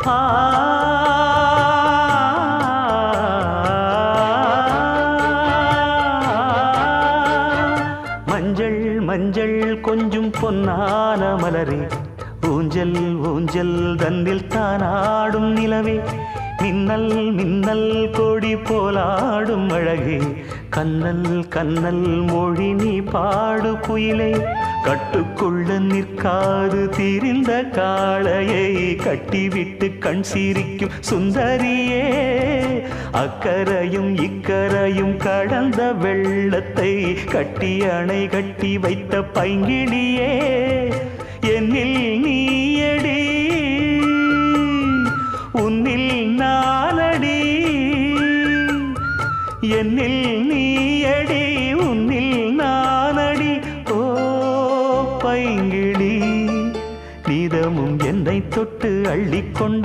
ஆ மஞ்சள் மஞ்சள் கொஞ்சம் பொன்னான மலரே, ஊஞ்சல் ஊஞ்சல் தன்னில் தானாடும் நிலவே, மின்னல் மின்னல் கொடி போலாடும் அழகே, கண்ணல் கண்ணல் மொழி நீ பாடு குயிலே, கட்டுக்குள்ள நிற்காது திரிந்த காளையை கட்டிவிட்டு கண் சிரிக்கும் சுந்தரியே, அக்கரையும் இக்கரையும் கடந்த வெள்ளத்தை கட்டி அணை கட்டி வைத்த பைங்கிளியே, என்னில் நீயடி உன்னில் நானடி, என்னில் நீயடி உன்னில் நானடி. ஓ பைங்கிளி, நீதமும் என்னை தொட்டு அள்ளிக்கொண்ட